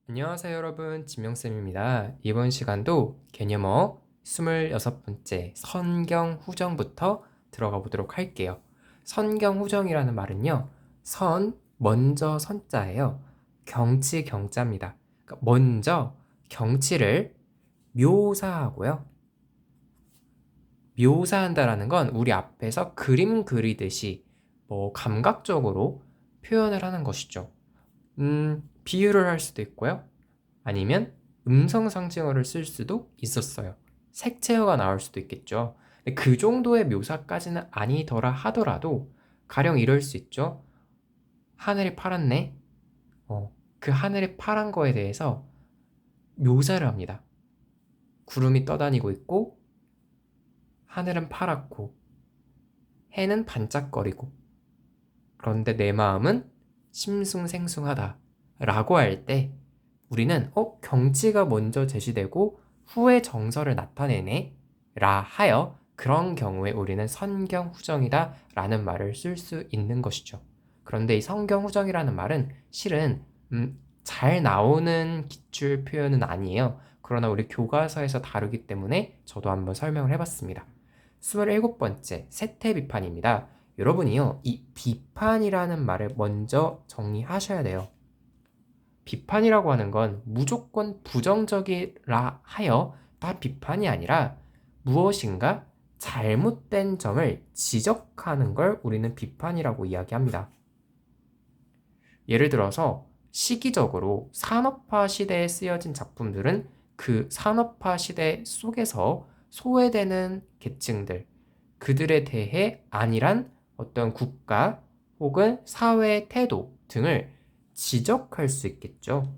안녕하세요 여러분, 진명쌤입니다. 이번 시간도 개념어 26번째 선경후정부터 들어가 보도록 할게요. 선경후정이라는 말은요, 먼저 선자예요. 경치 경자입니다. 그러니까 먼저 경치를 묘사하고요. 묘사한다라는 건 우리 앞에서 그림 그리듯이 감각적으로 표현을 하는 것이죠. 비유를 할 수도 있고요. 아니면 음성 상징어를 쓸 수도 있었어요. 색채어가 나올 수도 있겠죠. 근데 그 정도의 묘사까지는 아니더라 하더라도 가령 이럴 수 있죠. 하늘이 파랗네. 그 하늘이 파란 거에 대해서 묘사를 합니다. 구름이 떠다니고 있고 하늘은 파랗고 해는 반짝거리고 그런데 내 마음은 심숭생숭하다 라고 할 때 우리는 경치가 먼저 제시되고 후에 정서를 나타내네 라 하여 그런 경우에 우리는 선경후정이다 라는 말을 쓸 수 있는 것이죠. 그런데 이 선경후정이라는 말은 실은 잘 나오는 기출 표현은 아니에요. 그러나 우리 교과서에서 다루기 때문에 저도 한번 설명을 해봤습니다. 27번째 세태비판입니다. 여러분이요, 이 비판이라는 말을 먼저 정리하셔야 돼요. 비판이라고 하는 건 무조건 부정적이라 하여 다 비판이 아니라 무엇인가 잘못된 점을 지적하는 걸 우리는 비판이라고 이야기합니다. 예를 들어서 시기적으로 산업화 시대에 쓰여진 작품들은 그 산업화 시대 속에서 소외되는 계층들, 그들에 대해 안일한 어떤 국가 혹은 사회의 태도 등을 지적할 수 있겠죠.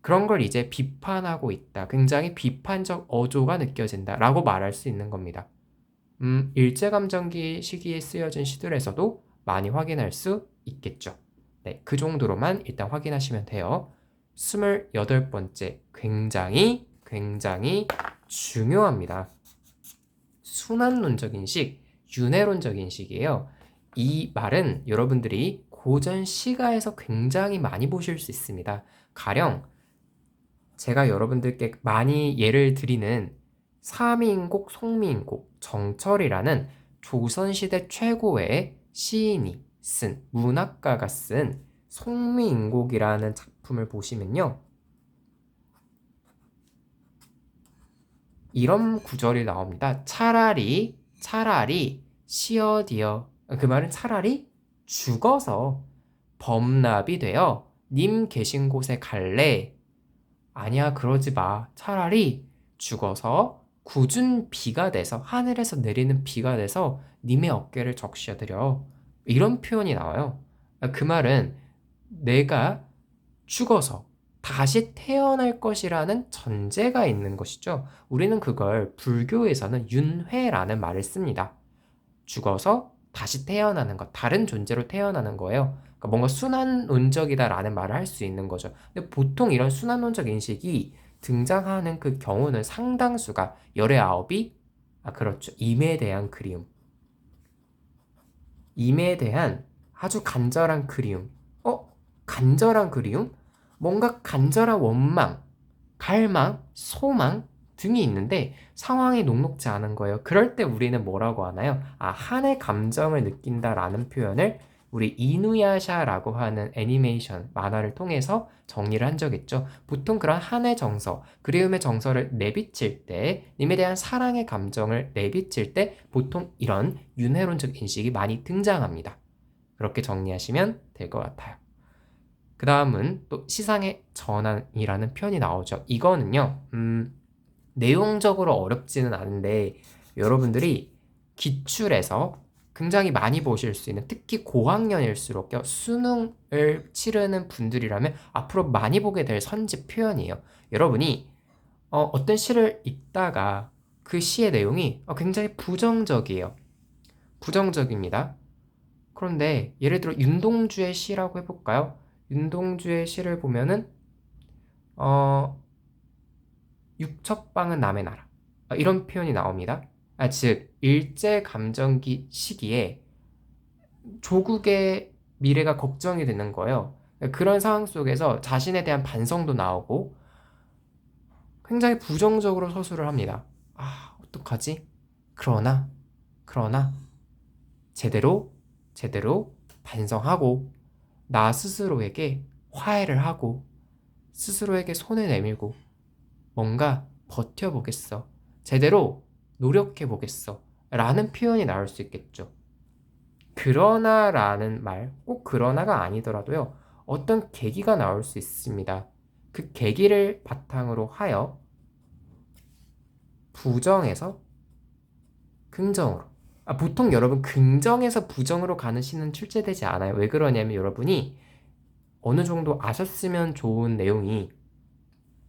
그런 걸 이제 비판하고 있다. 굉장히 비판적 어조가 느껴진다. 라고 말할 수 있는 겁니다. 일제감정기 시기에 쓰여진 시들에서도 많이 확인할 수 있겠죠. 네, 그 정도로만 일단 확인하시면 돼요. 28번째, 굉장히 중요합니다. 순환론적 인식, 윤회론적 인식이에요. 이 말은 여러분들이 고전 시가에서 굉장히 많이 보실 수 있습니다. 가령 제가 여러분들께 많이 예를 드리는 사미인곡, 송미인곡, 정철이라는 조선시대 최고의 시인이 쓴, 문학가가 쓴 송미인곡이라는 작품을 보시면요, 이런 구절이 나옵니다. 차라리 시어디어, 그 말은 차라리 죽어서 범납이 되어 님 계신 곳에 갈래. 아니야, 그러지 마. 차라리 죽어서 굳은 비가 돼서, 하늘에서 내리는 비가 돼서 님의 어깨를 적셔드려. 이런 표현이 나와요. 그 말은 내가 죽어서 다시 태어날 것이라는 전제가 있는 것이죠. 우리는 그걸 불교에서는 윤회라는 말을 씁니다. 죽어서 다시 태어나는 것, 다른 존재로 태어나는 거예요. 그러니까 뭔가 순환론적이다라는 말을 할 수 있는 거죠. 근데 보통 이런 순환론적 인식이 등장하는 그 경우는 상당수가 열의 아홉이, 그렇죠, 임에 대한 그리움, 임에 대한 아주 간절한 그리움. 간절한 그리움? 뭔가 간절한 원망, 갈망, 소망 등이 있는데 상황이 녹록지 않은 거예요. 그럴 때 우리는 뭐라고 하나요? 한의 감정을 느낀다라는 표현을 우리 이누야샤라고 하는 애니메이션 만화를 통해서 정리를 한 적 있죠. 보통 그런 한의 정서, 그리움의 정서를 내비칠 때, 님에 대한 사랑의 감정을 내비칠 때 보통 이런 윤회론적 인식이 많이 등장합니다. 그렇게 정리하시면 될 것 같아요. 그 다음은 또 시상의 전환이라는 표현이 나오죠. 이거는요, 내용적으로 어렵지는 않은데 여러분들이 기출에서 굉장히 많이 보실 수 있는, 특히 고학년일수록 수능을 치르는 분들이라면 앞으로 많이 보게 될 선지 표현이에요. 여러분이 어떤 시를 읽다가 그 시의 내용이 굉장히 부정적이에요. 부정적입니다. 그런데 예를 들어 윤동주의 시라고 해볼까요? 윤동주의 시를 보면은 육첩방은 남의 나라, 이런 표현이 나옵니다. 즉 일제감정기 시기에 조국의 미래가 걱정이 되는 거예요. 그런 상황 속에서 자신에 대한 반성도 나오고 굉장히 부정적으로 서술을 합니다. 아, 어떡하지? 그러나 제대로 반성하고 나 스스로에게 화해를 하고 스스로에게 손을 내밀고 뭔가 버텨보겠어. 제대로 노력해보겠어. 라는 표현이 나올 수 있겠죠. 그러나 라는 말, 꼭 그러나가 아니더라도요. 어떤 계기가 나올 수 있습니다. 그 계기를 바탕으로 하여 부정에서 긍정으로. 보통 여러분 긍정에서 부정으로 가는 시는 출제되지 않아요. 왜 그러냐면 여러분이 어느 정도 아셨으면 좋은 내용이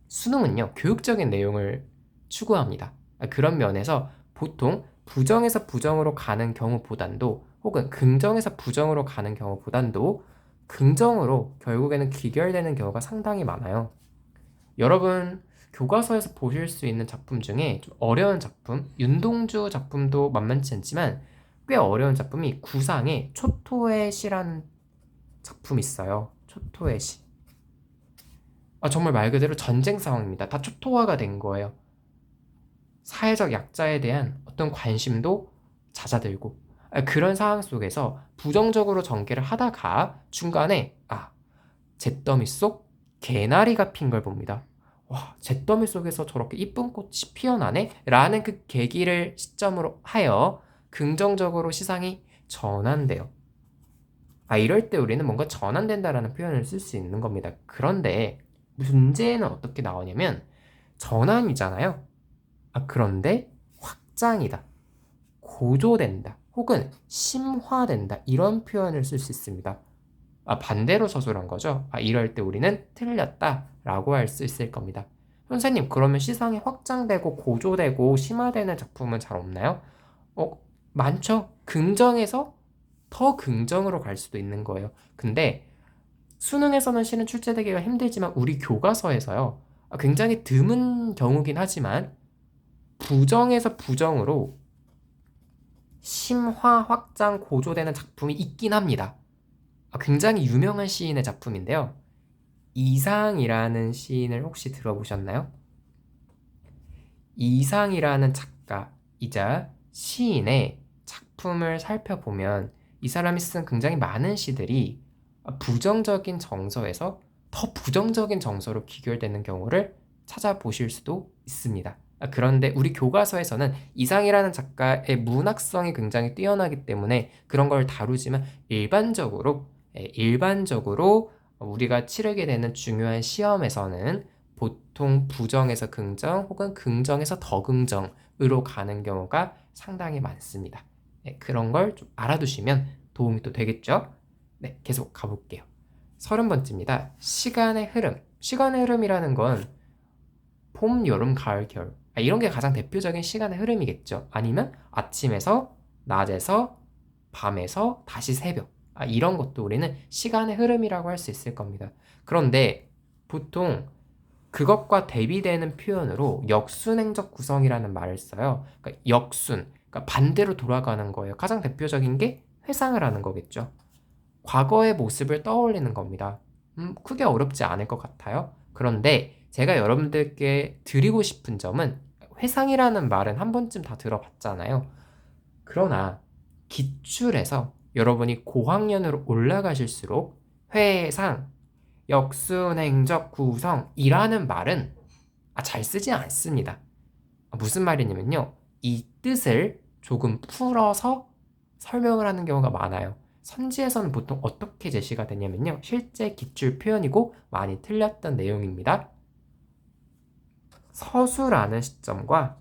수능은요, 교육적인 내용을 추구합니다. 그런 면에서 보통 부정에서 부정으로 가는 경우보단도 혹은 긍정에서 부정으로 가는 경우보단도 긍정으로 결국에는 귀결되는 경우가 상당히 많아요. 여러분 교과서에서 보실 수 있는 작품 중에 좀 어려운 작품, 윤동주 작품도 만만치 않지만 꽤 어려운 작품이 구상의 초토의 시라는 작품이 있어요. 초토의 시. 정말 말 그대로 전쟁 상황입니다. 다 초토화가 된 거예요. 사회적 약자에 대한 어떤 관심도 잦아들고 그런 상황 속에서 부정적으로 전개를 하다가 중간에 잿더미 속 개나리가 핀 걸 봅니다. 와, 잿더미 속에서 저렇게 이쁜 꽃이 피어나네? 라는 그 계기를 시점으로 하여 긍정적으로 시상이 전환돼요. 이럴 때 우리는 뭔가 전환된다라는 표현을 쓸 수 있는 겁니다. 그런데 문제는 어떻게 나오냐면 전환이잖아요. 그런데 확장이다, 고조된다, 혹은 심화된다 이런 표현을 쓸 수 있습니다. 반대로 서술한 거죠. 이럴 때 우리는 틀렸다라고 할 수 있을 겁니다. 선생님, 그러면 시상이 확장되고 고조되고 심화되는 작품은 잘 없나요? 많죠. 긍정에서 더 긍정으로 갈 수도 있는 거예요. 근데 수능에서는 실은 출제되기가 힘들지만 우리 교과서에서요, 굉장히 드문 경우긴 하지만 부정에서 부정으로 심화, 확장, 고조되는 작품이 있긴 합니다. 굉장히 유명한 시인의 작품인데요. 이상이라는 시인을 혹시 들어보셨나요? 이상이라는 작가이자 시인의 작품을 살펴보면 이 사람이 쓴 굉장히 많은 시들이 부정적인 정서에서 더 부정적인 정서로 귀결되는 경우를 찾아보실 수도 있습니다. 그런데 우리 교과서에서는 이상이라는 작가의 문학성이 굉장히 뛰어나기 때문에 그런 걸 다루지만 일반적으로 우리가 치르게 되는 중요한 시험에서는 보통 부정에서 긍정 혹은 긍정에서 더 긍정으로 가는 경우가 상당히 많습니다. 그런 걸 좀 알아두시면 도움이 또 되겠죠? 네, 계속 가볼게요. 30번째입니다. 시간의 흐름. 시간의 흐름이라는 건 봄, 여름, 가을, 겨울. 이런 게 가장 대표적인 시간의 흐름이겠죠. 아니면 아침에서, 낮에서, 밤에서, 다시 새벽. 이런 것도 우리는 시간의 흐름이라고 할 수 있을 겁니다. 그런데 보통 그것과 대비되는 표현으로 역순행적 구성이라는 말을 써요. 그러니까 역순, 그러니까 반대로 돌아가는 거예요. 가장 대표적인 게 회상을 하는 거겠죠. 과거의 모습을 떠올리는 겁니다. 크게 어렵지 않을 것 같아요. 그런데 제가 여러분들께 드리고 싶은 점은 회상이라는 말은 한 번쯤 다 들어봤잖아요. 그러나 기출에서 여러분이 고학년으로 올라가실수록 회상, 역순행적 구성이라는 말은 잘 쓰지 않습니다. 무슨 말이냐면요, 이 뜻을 조금 풀어서 설명을 하는 경우가 많아요. 선지에서는 보통 어떻게 제시가 되냐면요, 실제 기출 표현이고 많이 틀렸던 내용입니다. 서술하는 시점과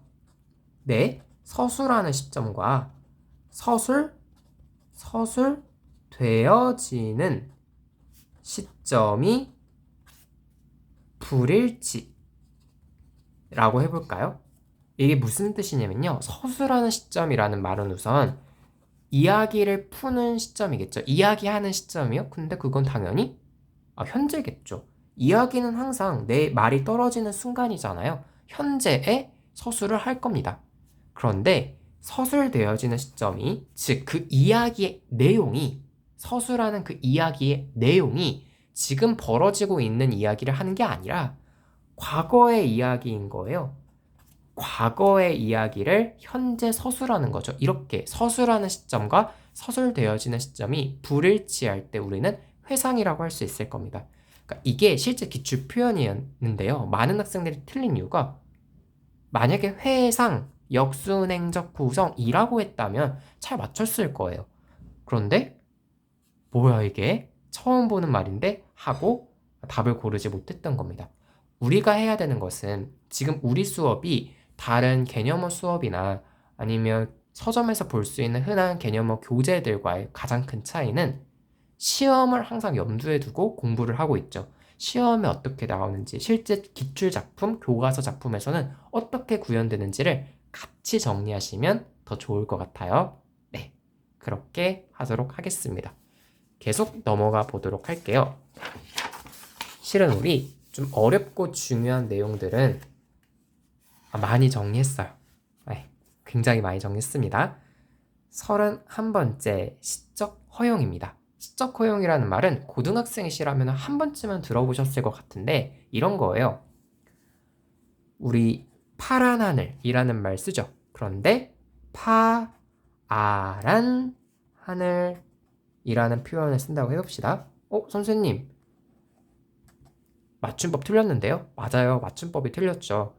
서술하는 시점과 서술되어지는 시점이 불일치라고 해볼까요? 이게 무슨 뜻이냐면요, 서술하는 시점이라는 말은 우선 이야기를 푸는 시점이겠죠. 이야기하는 시점이요? 근데 그건 당연히 현재겠죠. 이야기는 항상 내 말이 떨어지는 순간이잖아요. 현재에 서술을 할 겁니다. 그런데 서술되어지는 시점이, 즉 그 이야기의 내용이, 서술하는 그 이야기의 내용이 지금 벌어지고 있는 이야기를 하는 게 아니라 과거의 이야기인 거예요. 과거의 이야기를 현재 서술하는 거죠. 이렇게 서술하는 시점과 서술되어지는 시점이 불일치할 때 우리는 회상이라고 할 수 있을 겁니다. 그러니까 이게 실제 기출 표현이었는데요. 많은 학생들이 틀린 이유가 만약에 회상, 역순행적 구성이라고 했다면 잘 맞췄을 거예요. 그런데 뭐야 이게? 처음 보는 말인데? 하고 답을 고르지 못했던 겁니다. 우리가 해야 되는 것은 지금 우리 수업이 다른 개념어 수업이나 아니면 서점에서 볼 수 있는 흔한 개념어 교재들과의 가장 큰 차이는 시험을 항상 염두에 두고 공부를 하고 있죠. 시험에 어떻게 나오는지, 실제 기출 작품, 교과서 작품에서는 어떻게 구현되는지를 같이 정리하시면 더 좋을 것 같아요. 네, 그렇게 하도록 하겠습니다. 계속 넘어가 보도록 할게요. 실은 우리 좀 어렵고 중요한 내용들은 많이 정리했어요. 네, 굉장히 많이 정리했습니다. 31번째 시적 허용입니다. 시적 허용이라는 말은 고등학생이시라면 한 번쯤은 들어보셨을 것 같은데 이런 거예요. 우리 파란 하늘이라는 말 쓰죠. 그런데 파란 하늘이라는 표현을 쓴다고 해봅시다. 선생님 맞춤법 틀렸는데요? 맞아요. 맞춤법이 틀렸죠.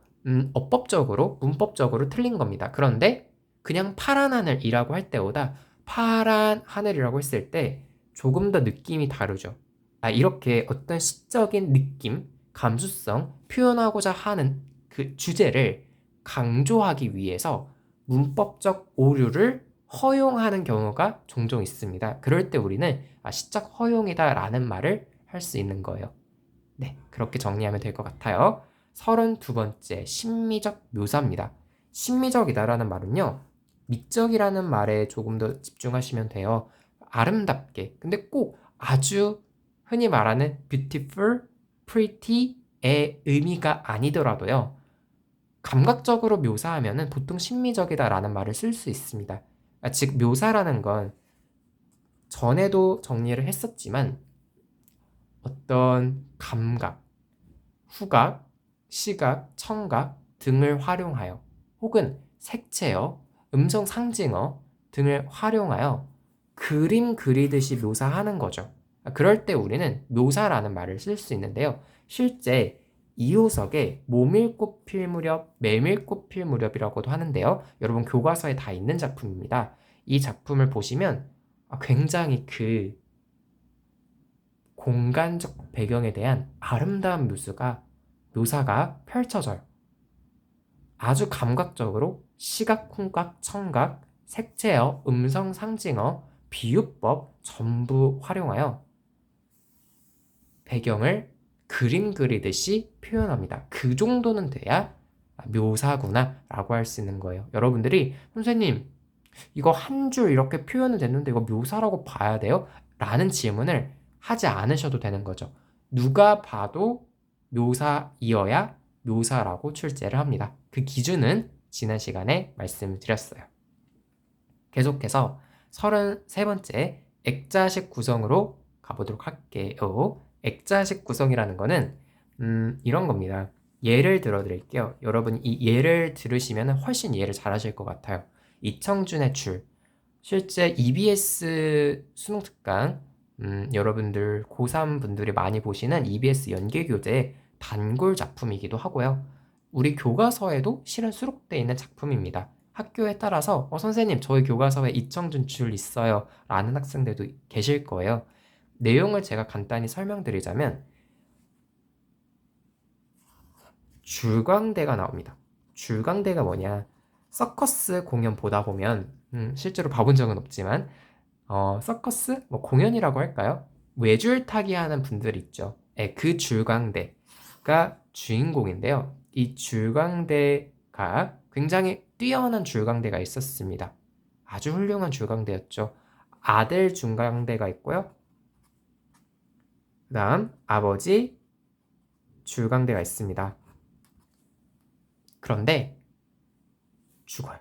어법적으로, 문법적으로 틀린 겁니다. 그런데 그냥 파란 하늘이라고 할 때보다 파란 하늘이라고 했을 때 조금 더 느낌이 다르죠. 이렇게 어떤 시적인 느낌, 감수성 표현하고자 하는 그 주제를 강조하기 위해서 문법적 오류를 허용하는 경우가 종종 있습니다. 그럴 때 우리는 시적 허용이다라는 말을 할 수 있는 거예요. 네, 그렇게 정리하면 될 것 같아요. 32번째, 심미적 묘사입니다. 심미적이다라는 말은요, 미적이라는 말에 조금 더 집중하시면 돼요. 아름답게. 근데 꼭 아주 흔히 말하는 beautiful, pretty의 의미가 아니더라도요, 감각적으로 묘사하면은 보통 심미적이다라는 말을 쓸 수 있습니다. 즉, 묘사라는 건 전에도 정리를 했었지만 어떤 감각, 후각, 시각, 청각 등을 활용하여 혹은 색채어, 음성 상징어 등을 활용하여 그림 그리듯이 묘사하는 거죠. 그럴 때 우리는 묘사라는 말을 쓸 수 있는데요. 실제 이호석의 모밀꽃 필 무렵, 메밀꽃 필 무렵이라고도 하는데요. 여러분 교과서에 다 있는 작품입니다. 이 작품을 보시면 굉장히 그 공간적 배경에 대한 아름다운 묘사가 펼쳐져요. 아주 감각적으로 시각, 후각, 청각, 색채어, 음성 상징어, 비유법 전부 활용하여 배경을 그림 그리듯이 표현합니다. 그 정도는 돼야 묘사구나 라고 할 수 있는 거예요. 여러분들이 선생님 이거 한 줄 이렇게 표현은 됐는데 이거 묘사라고 봐야 돼요? 라는 질문을 하지 않으셔도 되는 거죠. 누가 봐도 묘사이어야 묘사라고 출제를 합니다. 그 기준은 지난 시간에 말씀드렸어요. 계속해서 33번째 액자식 구성으로 가보도록 할게요. 액자식 구성이라는 거는 이런 겁니다. 예를 들어 드릴게요. 여러분 이 예를 들으시면 훨씬 이해를 잘 하실 것 같아요. 이청준의 줄. 실제 EBS 수능 특강 여러분들 고3 분들이 많이 보시는 EBS 연계교재의 단골 작품이기도 하고요. 우리 교과서에도 실은 수록되어 있는 작품입니다. 학교에 따라서 선생님 저희 교과서에 이청준 줄 있어요 라는 학생들도 계실 거예요. 내용을 제가 간단히 설명드리자면 줄광대가 나옵니다. 줄광대가 뭐냐? 서커스 공연 보다 보면 실제로 봐본 적은 없지만 서커스? 뭐 공연이라고 할까요? 외줄타기 하는 분들 있죠. 그 줄광대가 주인공인데요. 이 줄광대가 굉장히 뛰어난 줄광대가 있었습니다. 아주 훌륭한 줄광대였죠. 아들 줄광대가 있고요. 그 다음 아버지 줄광대가 있습니다. 그런데 죽어요.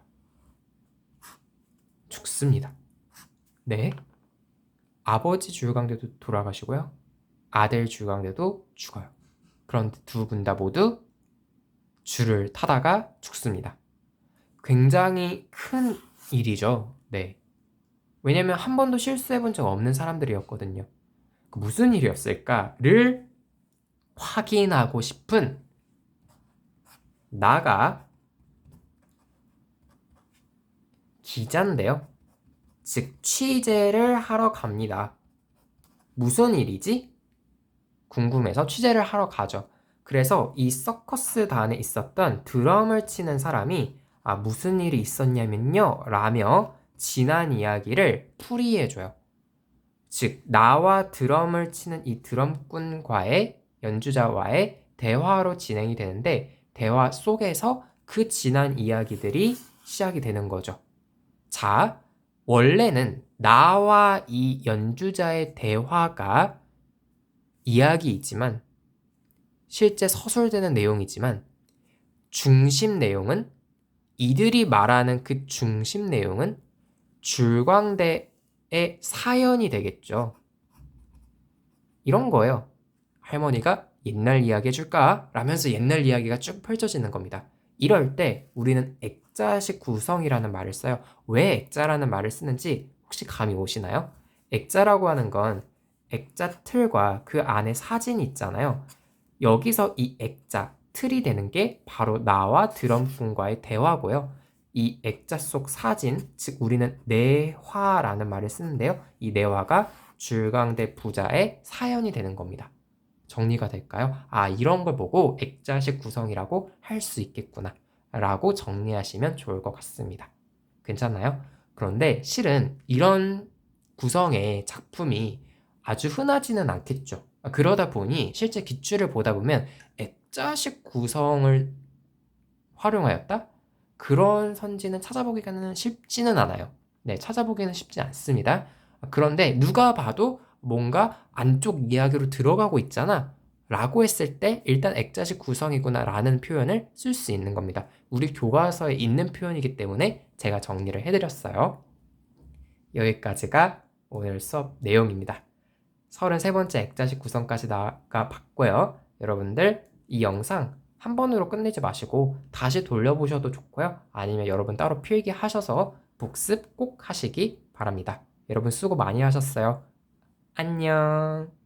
죽습니다. 네. 아버지 줄광대도 돌아가시고요. 아들 주광대도 죽어요. 그런데 두 분 다 모두 줄을 타다가 죽습니다. 굉장히 큰 일이죠. 네. 왜냐면 한 번도 실수해 본 적 없는 사람들이었거든요. 무슨 일이었을까를 확인하고 싶은 나가 기자인데요. 즉 취재를 하러 갑니다. 무슨 일이지? 궁금해서 취재를 하러 가죠. 그래서 이 서커스단에 있었던 드럼을 치는 사람이 무슨 일이 있었냐면요 라며 지난 이야기를 풀이해줘요. 즉 나와 드럼을 치는 이 드럼꾼과의 연주자와의 대화로 진행이 되는데 대화 속에서 그 지난 이야기들이 시작이 되는 거죠. 자, 원래는 나와 이 연주자의 대화가 이야기이지만 실제 서술되는 내용이지만 중심 내용은 이들이 말하는 그 중심 내용은 줄광대의 사연이 되겠죠. 이런 거예요. 할머니가 옛날 이야기 해줄까? 라면서 옛날 이야기가 쭉 펼쳐지는 겁니다. 이럴 때 우리는 액자식 구성이라는 말을 써요. 왜 액자라는 말을 쓰는지 혹시 감이 오시나요? 액자라고 하는 건 액자 틀과 그 안에 사진이 있잖아요. 여기서 이 액자, 틀이 되는 게 바로 나와 드럼꾼과의 대화고요. 이 액자 속 사진, 즉 우리는 내화라는 말을 쓰는데요. 이 내화가 줄광대 부자의 사연이 되는 겁니다. 정리가 될까요? 이런 걸 보고 액자식 구성이라고 할 수 있겠구나 라고 정리하시면 좋을 것 같습니다. 괜찮나요? 그런데 실은 이런 구성의 작품이 아주 흔하지는 않겠죠. 그러다 보니 실제 기출을 보다 보면 액자식 구성을 활용하였다? 그런 선지는 찾아보기는 쉽지는 않아요. 네, 찾아보기는 쉽지 않습니다. 그런데 누가 봐도 뭔가 안쪽 이야기로 들어가고 있잖아 라고 했을 때 일단 액자식 구성이구나 라는 표현을 쓸 수 있는 겁니다. 우리 교과서에 있는 표현이기 때문에 제가 정리를 해드렸어요. 여기까지가 오늘 수업 내용입니다. 33번째 액자식 구성까지 나가 봤고요. 여러분들 이 영상 한 번으로 끝내지 마시고 다시 돌려보셔도 좋고요. 아니면 여러분 따로 필기하셔서 복습 꼭 하시기 바랍니다. 여러분 수고 많이 하셨어요. 안녕.